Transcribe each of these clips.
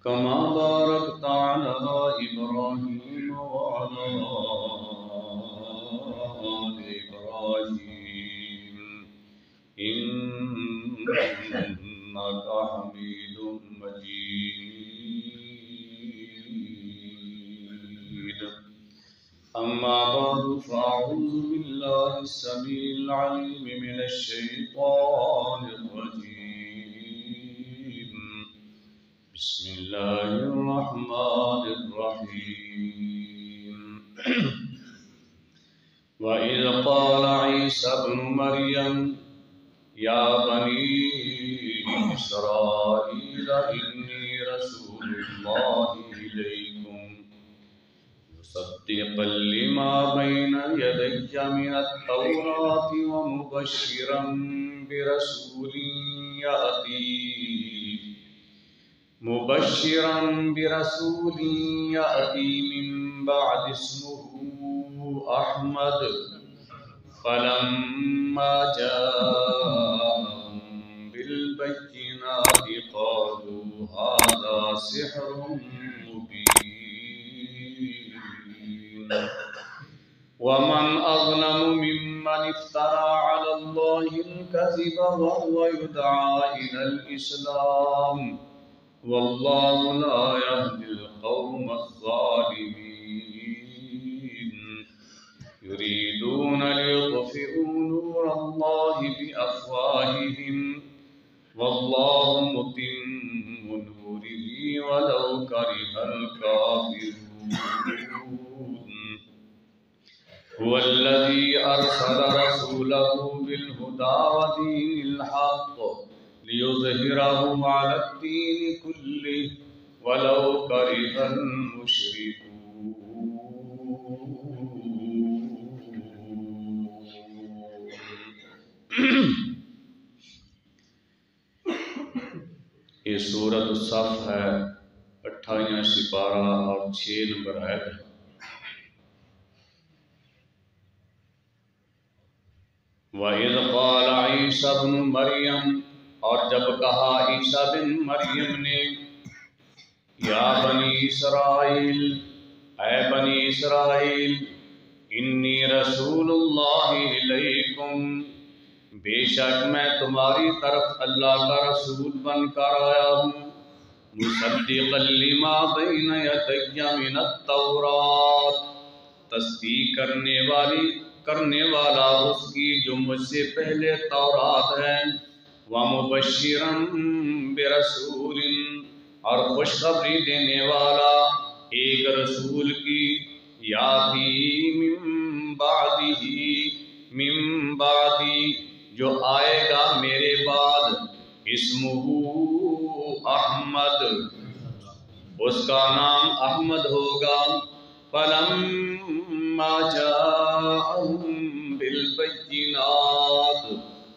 كما باركت على إبراهيم وعلى آل إبراهيم إنك حميد مجيد. أما بعد فأعوذ بالله السميع العليم من الشيطان الرجيم. بسم الله الرحمن الرحيم. وإذ قال عيسى ابن مريم يا بني إسرائيل إني رسول الله إليكم مصدقا لما بين يدي من التوراة ومبشرا برسول يأتي من بعد اسمه أحمد. فلما جاءهم بالبينات قالوا هذا سحر مبين. ومن أظلم ممن افترى على الله الكذب وهو يدعى إلى الإسلام والله لا يهدي القوم الظالمين. يريدون ليطفئوا نور الله بأفواههم والله متم نوره ولو كره الكافرون. هو الذي أرسل رسوله بالهدى ودين الحق ليظهره على الدين كله ولو كره المشركون. یہ سورۃ الصف ہے، 28واں سپارہ اور 6 نمبر آیت ہے. وَإِذْ قَالَ عِيسَى ابْنُ مَرْيَمَ، اور جب کہا عیسیٰ بن مریم نے، یا بنی اسرائیل، اے بنی اسرائیل، انی رسول اللہ علیکم، بے شک میں تمہاری طرف اللہ کا رسول بن کر آیا ہوں، مصدقا لما بین یدی من التوراۃ، تصدیق کرنے والا اس کی جو مجھ سے پہلے تورات ہے، وَمُبَشِّرًا بِرَسُولٍ، اور خوشخبری دینے والا ایک رسول کی، یاتی من بعدی جو آئے گا میرے بعد، اسمہ احمد، اس کا نام احمد ہوگا. فَلَمَّا جَاءَهُم بِالْبَيِّنَاتِ،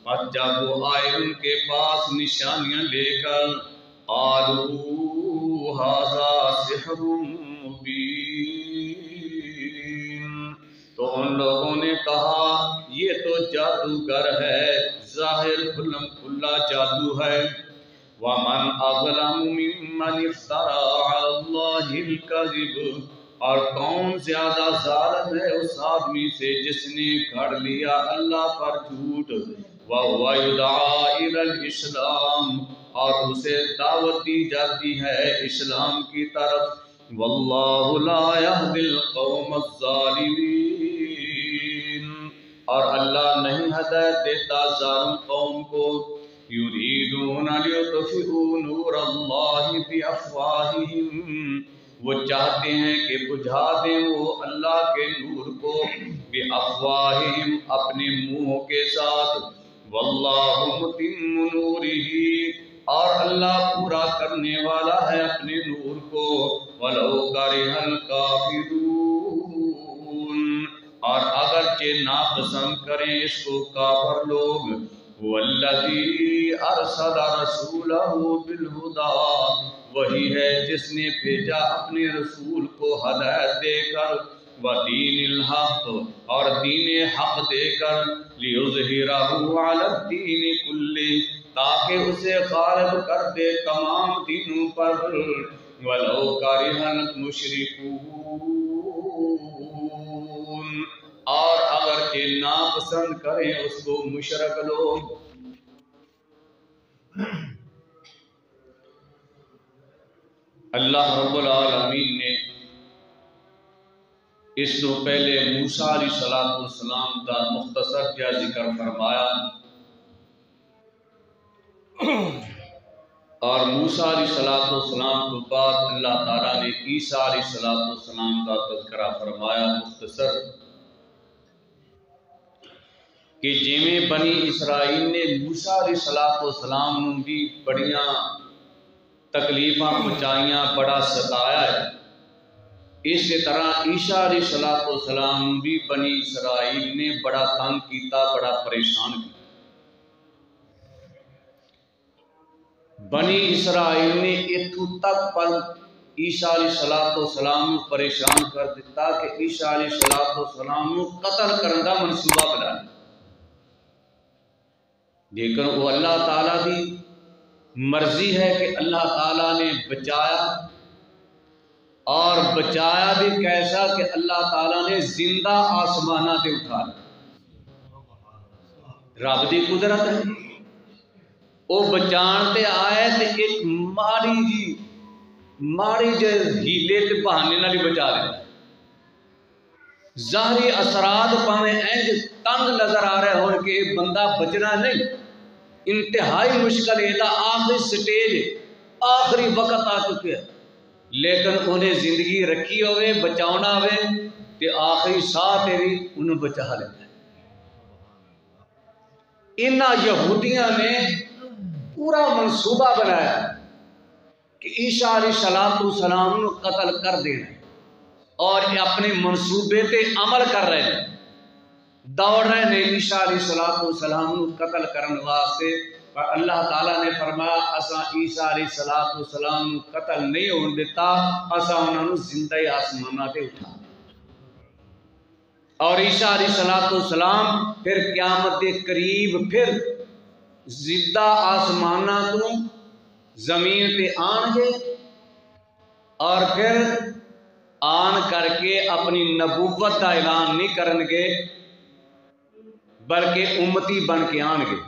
پس جب وہ آئے ان کے پاس نشانیاں لے کر، قالوا ھذا سحر مبین، تو ان لوگوں نے کہا یہ تو جادوگر ہے، ظاہر کھلم کھلا جادو ہے. وَمَنْ أَظْلَمُ مِمَّنِ افْتَرَى عَلَى اللَّهِ الْكَذِبَ، اور کون زیادہ ظالم ہے اس آدمی سے جس نے گھڑ لیا اللہ پر جھوٹ. وَهُوَ يُدْعَى إِلَى الْإِسْلَامِ، اور اسے دعوت دی جاتی ہے اسلام کی طرف. وَاللَّهُ لَا يَهْدِي الْقَوْمَ الظَّالِمِينَ، اور اللہ نہیں ہدایت دیتا ظالم قوم کو. يُرِيدُونَ لِيُطْفِئُوا نُورَ اللَّهِ بِأَفْوَاهِهِمْ، وہ چاہتے ہیں کہ بجھا دیں وہ اللہ کے نور کو، بِأَفْوَاهِهِمْ اپنے منہوں کے ساتھ. وَاللَّهُ مُتِمُّ نُورِهِ، اور اللہ پورا کرنے والا ہے اپنے نور کو. وَلَوْ كَرِهَ الْكَافِرُونَ، اور اگرچہ ناپسند کریں اس کو کافر لوگ. وَالَّذِي أَرْسَلَ رَسُولَهُ بِالْهُدَى، وہی ہے جس نے بھیجا اپنے رسول کو ہدایت دے کر، وَدِينِ الْحَقِّ، اور دین حق دے کر، لِيُظْهِرَهُ عَلَى الدِّينِ كُلِّهِ، تاکہ اسے غالب کر دے تمام دینوں پر وَلَوْ كَرِهَ الْمُشْرِكُونَ، اور اگرچہ ناپسند کریں اس کو مشرک لوگ۔ اللہ رب العالمین نے اس تو پہلے موسیٰ علیہ السلام کا مختصر کیا ذکر فرمایا، اور موسیٰ علیہ السلام کو بعد اللہ تعالیٰ نے عیسیٰ علیہ السلام کا تذکرہ فرمایا مختصر، کہ جیویں بنی اسرائیل نے موسیٰ علیہ السلام نوں بھی بڑیاں تکلیفاں پہنچائیاں، بڑا ستایا ہے، اسی طرح عیسیٰ علیہ السلام بھی بنی اسرائیل نے بڑا تنگ کیتا، بڑا پریشان کیا۔ بنی اسرائیل نے اتھوں تک پر عیسیٰ علیہ السلام پریشان کر دیتا کہ عیسیٰ علیہ السلام قتل کرنے کا منصوبہ بنا، لیکن وہ اللہ تعالیٰ کی مرضی ہے کہ اللہ تعالیٰ نے بچایا، اور بچایا بھی کیسا کہ اللہ تعالیٰ نے زندہ آسمانہ تے اٹھا لیا۔ رب دی قدرت ہے، وہ بچان تے آئے تے ایک ماڑی جے ہیلے تے بہانے نال ہی بچا لیا۔ ظاہری اثرات پاویں انج تنگ نظر آ رہے ہون کہ بندہ بچنا نہیں، انتہائی مشکل ہے، آخری سٹیج آخری وقت آ چکے ہیں، لیکن انہیں زندگی رکھی ہوئے بچاؤنا ہوئے تے آخری ساہ تے بھی انہوں بچا لیتا ہے۔ انہاں یہودیاں نے پورا منصوبہ بنایا کہ عیسیٰ علیہ السلام کو قتل کر دینا، اور اپنے منصوبے تے عمل کر رہے ہیں، دوڑ رہے ہیں عیسیٰ علیہ السلام کو قتل کرنے واسطے، پر اللہ تعالیٰ نے فرمایا اساں عیسیٰ علیہ السلام کو قتل نہیں ہونے دیتا، اساں انہوں نے زندہ آسمانہ تے اٹھا، اور عیسیٰ علیہ السلام پھر قیامت کے قریب پھر زندہ آسمانہ تو زمین تے آن گے، اور پھر آن کر کے اپنی نبوت کا اعلان نہیں کرن گے بلکہ امتی بن کے آن گے۔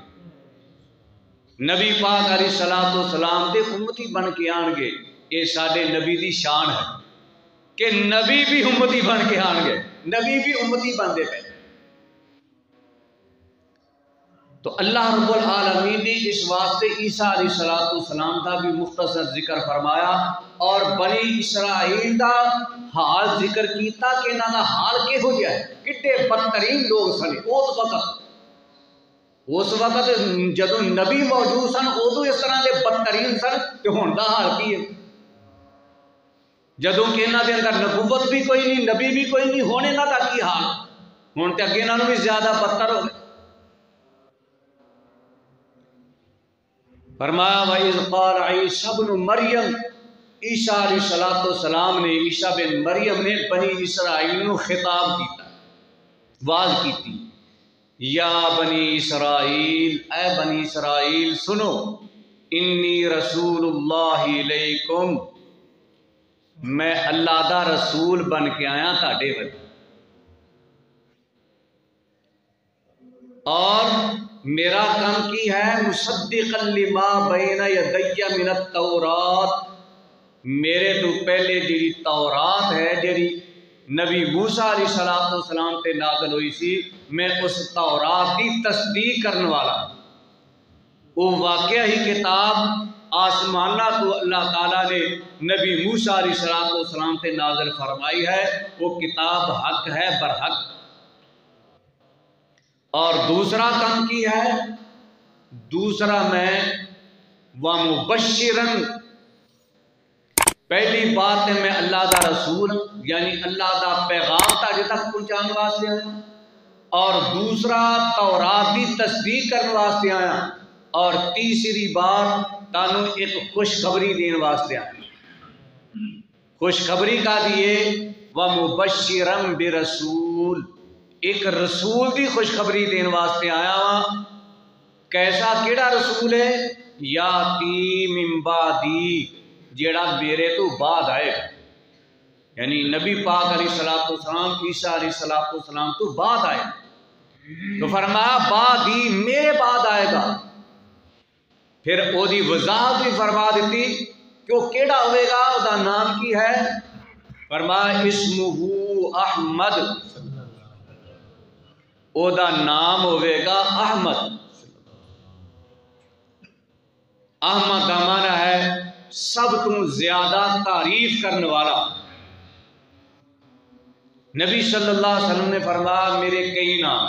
نبی پاک علیہ السلام دے امتی بن کے آن گے، یہ ساڈے نبی دی شان ہے کہ نبی بھی امتی بن کے آن گے، نبی بھی امتی بن دے پہ۔ تو اللہ رب العالمین نے اس واسطے عیسیٰ علیہ السلام کا بھی مختصر ذکر فرمایا، اور بنی اسرائیل کا حال ذکر کیتا کہ انہاں دا حال کہو جہا ہے، کتنے بدترین لوگ سن اس وقت جدو نبی موجود سن ادو اس طرح کے بدترین سن، تو ہن دا حال کی ہے؟ جدوں کہ انہاں دے اندر نبوت بھی کوئی نہیں، نبی بھی کوئی نہیں، ہن انہاں دا کی حال؟ ہن تے اگے انہاں نوں بھی زیادہ بدتر ہو گئے۔ فرمایا وَإِذْ قَالَ عِيسَى ابْنُ مَرْيَمَ، عیسیٰ علیہ السلام نے، عیسیٰ بن مریم نے بنی اسرائیل کو خطاب کیتا، واز کیتی، یا بنی اسرائیل، اے بنی اسرائیل سنو، انی رسول اللہ علیکم، میں اللہ دا رسول بن کے آیا تاڑے ول، اور میرا کام کی ہے مصدقا لما بین یدی من التورات، میرے تو پہلے جی تورات ہے جی نبی موسیٰ علیہ السلام تے نازل ہوئی سی، میں اس تورات کی تصدیق کرنے والا، وہ واقعہ ہی کتاب آسمانہ تو اللہ تعالیٰ نے نبی موسیٰ علیہ السلام تے نازل فرمائی ہے، وہ کتاب حق ہے، برحق۔ اور دوسرا کام کی ہے، دوسرا میں وَمُبَشِّرًا، پہلی بات ہے میں اللہ دا رسول یعنی اللہ دا پیغام تاجے تک پہنچان واسطے آیا، اور دوسرا تورات کی تصدیق کرنے واسطے آیا، اور تیسری بات تانوں ایک خوشخبری دین واسطے آیا۔ خوشخبری کا دیے وَمُبَشِّرًا بِرَسُول، ایک رسول دی خوشخبری دین واسطے آیا ہاں کیسا کیڑا رسول ہے؟ یاتی من بعدی، جیڑا میرے تو بعد آئے گا، یعنی نبی پاک علیہ السلام عیسیٰ علیہ السلام تو بعد آئے گا۔ تو فرمایا بعدی، میرے بعد آئے گا۔ پھر او دی وضاحت بھی فرما دیتی کہ وہ کیڑا ہوئے گا، او دا نام کی ہے؟ فرمایا اسمہ احمد، او دا نام ہوئے گا احمد۔ احمد کا معنی ہے سب تو زیادہ تعریف کرنے والا۔ نبی صلی اللہ علیہ وسلم نے فرمایا میرے کئی نام،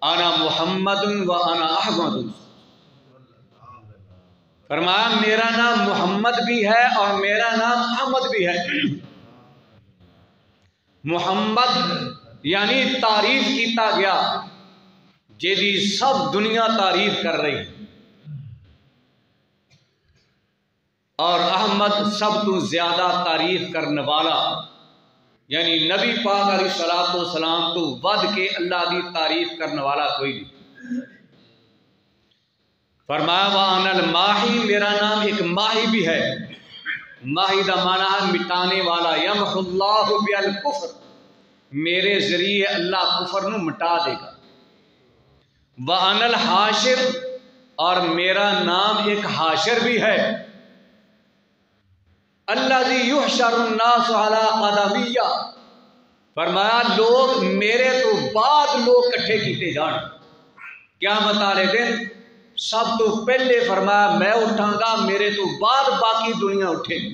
انا محمد و انا احمد، فرمایا میرا نام محمد بھی ہے اور میرا نام احمد بھی ہے۔ محمد یعنی تعریف کیتا گیا جیدی سب دنیا تعریف کر رہی، اور احمد سب تو زیادہ تعریف کرنے والا، یعنی نبی پاک علیہ السلام تو ود کے اللہ دی تعریف کرنے والا کوئی نہیں۔ فرمایا وَأَنَا الْمَاحِي، میرا نام ایک ماہی بھی ہے۔ ماہی دا معنی ہے مٹانے والا، یمحو اللہ بالکفر، میرے ذریعے اللہ کفر نو مٹا دے گا۔ وَأَنَا الْحَاشِرُ، اور میرا نام ایک حاشر بھی ہے۔ الذی یحشر الناس علی قدمیہ، فرمایا لوگ میرے تو بعد لوگ کٹھے کیتے جان، قیامت والے دن سب تو پہلے فرمایا میں اٹھاں گا، میرے تو بعد باقی دنیا اٹھے گی۔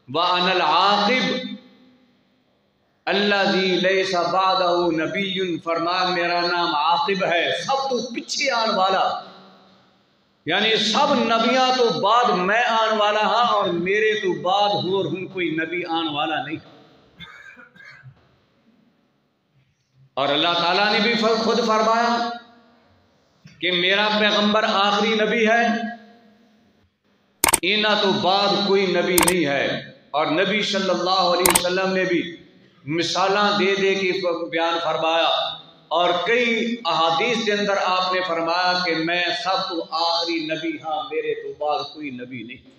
وَأَنَا الْعَاقِبُ الذی لیس بعدہ نبی، فرمایا میرا نام عاقب ہے، سب تو پیچھے آن والا، یعنی سب نبیاں تو بعد میں آن والا ہاں، اور میرے تو بعد ہور ہوں کوئی نبی آن والا نہیں۔ اور اللہ تعالیٰ نے بھی خود فرمایا کہ میرا پیغمبر آخری نبی ہے، اینا تو بعد کوئی نبی نہیں ہے۔ اور نبی صلی اللہ علیہ وسلم نے بھی مثالاں دے دے کے بیان فرمایا، اور کئی احادیث کے اندر آپ نے فرمایا کہ میں سب تو آخری نبی ہاں، میرے تو بعد کوئی نبی نہیں۔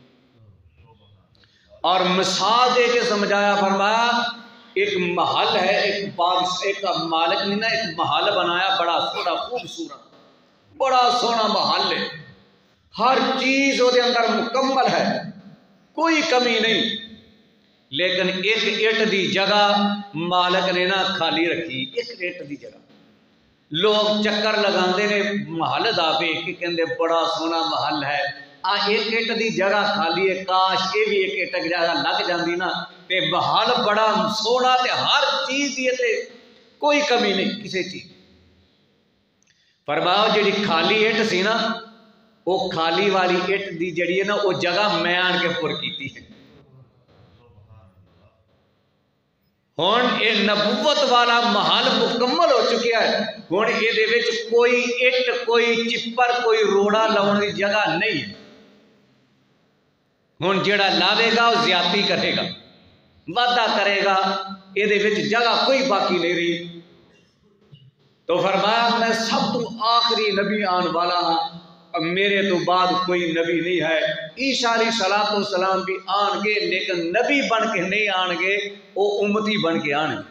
اور مثال دے کے سمجھایا، فرمایا ایک محل ہے، ایک مالک نے نا ایک محل بنایا بڑا سونا خوبصورت، بڑا سونا محل ہے، ہر چیز وہ دے اندر مکمل ہے، کوئی کمی نہیں، لیکن ایک اٹ دی جگہ مالک نے نا خالی رکھی، ایک اٹ دی جگہ۔ لوگ چکر لگاندے نے محل دا ویکھ کے کہندے بڑا سونا محل ہے، ایک اٹ دی جگہ خالی ہے، کاش یہ بھی ایک اٹ جگہ لگ جاندی نا تے محل بڑا سونا تے ہر چیز دی تے کوئی کمی نہیں کسی چیز۔ فرمایا جڑی خالی اٹ سی نا، وہ خالی والی اٹ دی جڑی ہے نا وہ جگہ میں آن کے پر کیتی ہے۔ ہن یہ نبوت والا محل مکمل ہو چکیا ہے، ہن یہ کوئی اٹ کوئی چپر کوئی روڑا لاؤن کی جگہ نہیں ہے۔ ہن جڑا لاوے گا وہ زیادتی کرے گا، وعدہ کرے گا، یہ جگہ کوئی باقی نہیں رہی۔ تو فرمایا میں سب تو آخری نبی آن والا ہاں، اب میرے تو بعد کوئی نبی نہیں ہے۔ عیسیٰ علیہ السلام بھی آن گے، لیکن نبی بن کے نہیں آن گے، وہ امتی بن کے آن گے۔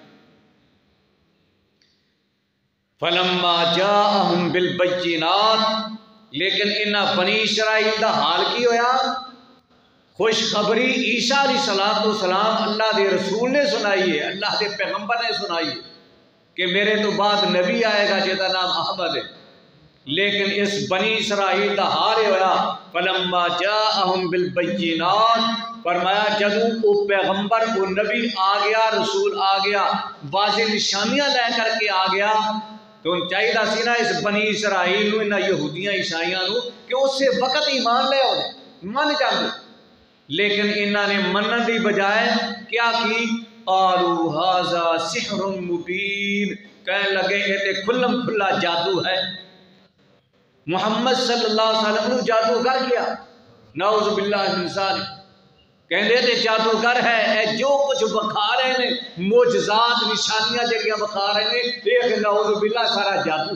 فَلَمَّا جَاءَهُمْ بِالْبَيِّنَاتِ، لیکن انہاں بنی اسرائیل دا حال کی ہویا؟ خوشخبری عیسیٰ علیہ السلام اللہ دے رسول نے سنائی ہے، اللہ دے پیغمبر نے سنائی ہے کہ میرے تو بعد نبی آئے گا جیدہ نام احمد ہے، لیکن اس بنی اسرائیل دا حال ہویا فَلَمَّا جَاءَهُمْ بِالْبَيِّنَاتِ، فرمایا جدوں وہ پیغمبر وہ نبی آ گیا، رسول آ گیا، واضح نشانیاں لے کر کے آ گیا، تو ان چاہیے سی نا اس بنی اسرائیل نو، انہاں یہودیاں عیسائیاں نو کہ اس سے وقت ایمان لے ہونے من جاندے، لیکن انہاں نے منن دی بجائے کیا کی؟ قالوا ھذا سحر مبین، کہنے لگے یہ تے کھلم کھلا جادو ہے۔ محمد صلی اللہ علیہ وسلم نے جادوگر کیا، نعوذ باللہ من ذالک، کہندے تے جادوگر ہے، اے جو کچھ بکھا رہے نے معجزات نشانیاں جڑیاں بکھا رہے نے، دیکھ نعوذ باللہ سارا جادو۔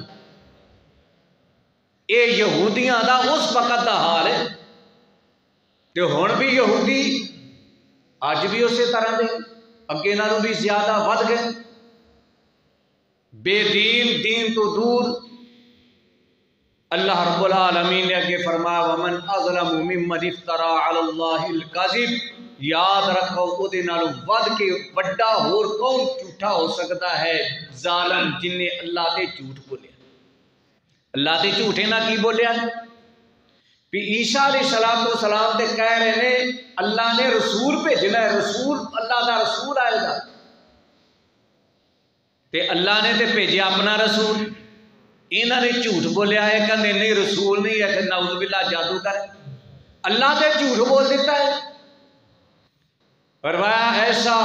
یہ یہودیاں دا اس وقت دا حال ہے، تے ہن بھی یہودی اج بھی اسی طرح دے، اگے نالوں بھی زیادہ ود گئے، بے دین، دین تو دور۔ اللہ رب العالمین نے اگے فرمایا وَمَنْ أَظْلَمُ مِمَّنِ افْتَرَىٰ عَلَى اللَّهِ الْكَذِبَ، یاد رکھو وہ دے نالوں ود کے بڑا ہور کون جھوٹا ہو سکتا ہے؟ ظالم جن نے اللہ دے جھوٹ بولیا۔ اللہ دے جھوٹے نہ کی بولیا بھی عیسیٰ علیہ السلام تے کہہ رہے نے اللہ نے رسول بھیجنا ہے، رسول اللہ دا رسول آئے گا، تے اللہ نے تے بھیجیا اپنا رسول، انہوں نے جھوٹ بولیا ہے، کہتے نہیں رسول نہیں ہے، کہ نعوذ باللہ جادوگر، اللہ تے جھوٹ بول دیتا ہے۔ فرمایا ایسا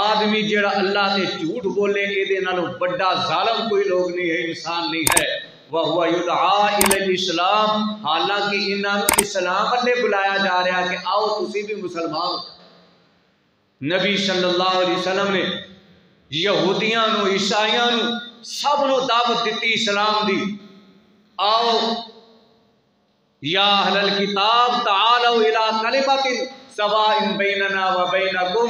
آدمی جڑا اللہ تے جھوٹ بولے یہ نالوں بڑا ظالم کوئی لوگ نہیں ہے، انسان نہیں ہے۔ وَهُوَ يُدْعَىٰ إِلَى الْإِسْلَامِ، حالانکہ انہوں نے اسلام والے بلایا جا رہا ہے کہ آؤ تسی بھی مسلمان ہو۔ نبی صلی اللہ علیہ وسلم نے یہودیاں نو، عیسائیاں نو سب نو دعوت دیتی اسلام دی، آؤ یا اہل الکتاب تعالوا الی کلمۃ سواء بیننا و بینکم،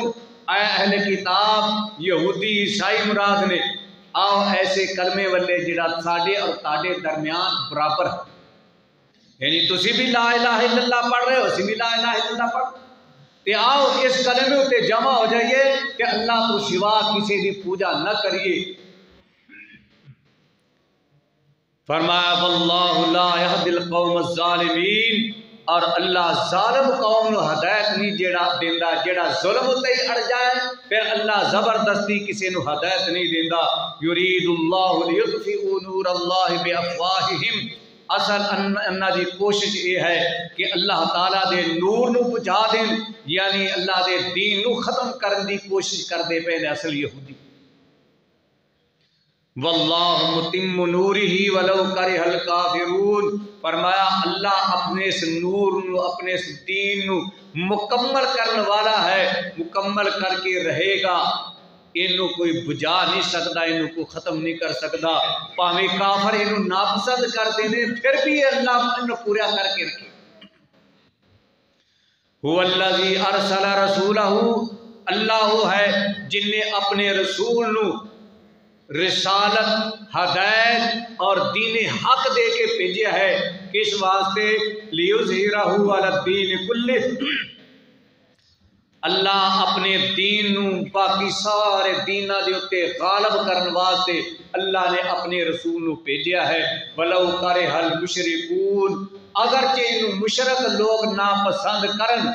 اے اہل کتاب یہودی عیسائی مراد نے، آؤ ایسے کلمے والے جڑا ساڈے اور تاڈے درمیان برابر ہے، یعنی تسی بھی لا الہ الا اللہ پڑھ رہے ہو، اسی بھی لا الہ الا اللہ پڑھ، تے آؤ اس کلمے تے جمع ہو جائیے کہ اللہ تو سوا کسی کی پوجا نہ کریے۔ فرمایا واللہ لا یہدی القوم الظالمین، اور اللہ ظالم قوم نو ہدایت نہیں جیڑا دیندا، جیڑا ظلم تے اڑ جائے پھر اللہ زبردستی کسی نو ہدایت نہیں دیندا۔ یرید اللہ لیطفئوا نور اللہ بافواہہم، اصل انہاں دی کوشش یہ ہے کہ اللہ تعالیٰ دے نور نو بجھا دین، یعنی اللہ دے دین نو ختم کرن دی کوشش کردے پے نے اصل یہودی۔ واللہ متم نورہ ولو کرہ الکافرون، فرمایا اللہ اپنے اس نور نو، اپنے اس دین نو مکمل کرنے والا ہے، مکمل کر کے رہے گا، انہوں کوئی بجا نہیں سکتا، انہوں کو ختم نہیں کر سکتا، پاویں کافر انہوں ناپسند کر دینے پھر بھی اللہ انہوں پورا کر کے رکھے۔ هو الذی ارسل رسولہ، اللہ ہے جن نے اپنے رسول نو رسالت، ہدایت اور دین حق دے کے بھیجا ہے، کس واسطے؟ لیظہرہ علی الدین کلہ، اللہ اپنے دین نو باقی سارے دیناں دے اتے غالب کرنے واسطے اللہ نے اپنے رسول نو بھیجا ہے۔ ولو کرہ المشرکون، اگرچہ انہوں مشرک لوگ ناپسند کرن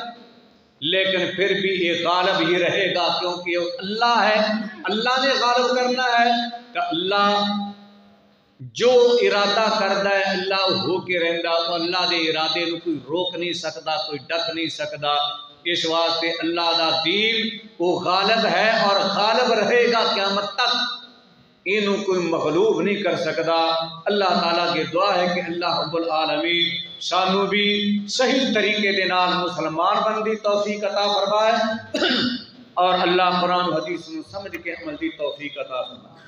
لیکن پھر بھی یہ غالب ہی رہے گا، کیونکہ اللہ ہے، اللہ نے غالب کرنا ہے، تو اللہ جو ارادہ کرتا ہے اللہ ہو کے رہندا، تو اللہ دے ارادے نو کوئی روک نہیں سکتا، کوئی ڈک نہیں سکتا۔ اس واسطے اللہ دا دین وہ غالب ہے اور غالب رہے گا قیامت تک، انہوں کوئی مغلوب نہیں کر سکتا۔ اللہ تعالیٰ کی دعا ہے کہ اللہ رب العالمین سانو بھی صحیح طریقے دے نال مسلمان بندی توفیق عطا فرمائے، اور اللہ قرآن و حدیث نو سمجھ کے عمل دی توفیق عطا فرمائے۔